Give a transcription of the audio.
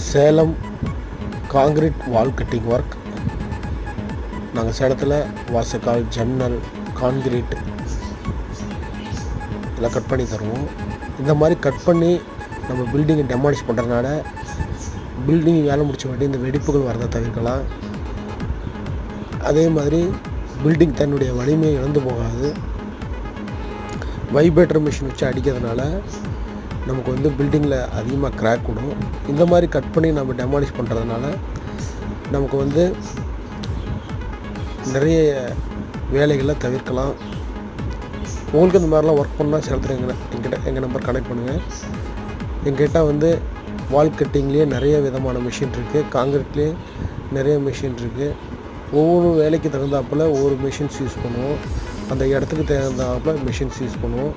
Salem concrete வால் cutting work. நாங்கள் சேலத்தில் வாசக்கால், ஜன்னல், கான்கிரீட் இதெல்லாம் கட் பண்ணி தருவோம். இந்த மாதிரி கட் பண்ணி நம்ம பில்டிங்கை டெமாலிஷ் பண்ணுறதுனால பில்டிங் வேலை முடிச்ச வாட்டி இந்த வெடிப்புகள் வரதை தவிர்க்கலாம். அதே மாதிரி பில்டிங் தன்னுடைய வலிமையை இழந்து போகாது. வைப்ரேட்டர் மிஷின் வச்சு அடிக்கிறதுனால நமக்கு பில்டிங்கில் அதிகமாக கிராக் விடும். இந்த மாதிரி கட் பண்ணி நம்ம டெமாலிஷ் பண்ணுறதுனால நமக்கு நிறைய வேலைகளை தவிர்க்கலாம். உங்களுக்கு இந்த மாதிரிலாம் ஒர்க் பண்ணால் சேலத்தில் எங்கள் நம்பர் கனெக்ட் பண்ணுங்கள். எங்கிட்ட வால் கட்டிங்லேயே நிறைய விதமான மிஷின் இருக்குது, காங்கிரீட்லேயே நிறைய மிஷின் இருக்குது. ஒவ்வொரு வேலைக்கு தகுந்தாப்பில் ஒவ்வொரு மிஷின்ஸ் யூஸ் பண்ணுவோம். அந்த இடத்துக்கு தகுந்தாப்பில் மிஷின்ஸ் யூஸ் பண்ணுவோம்.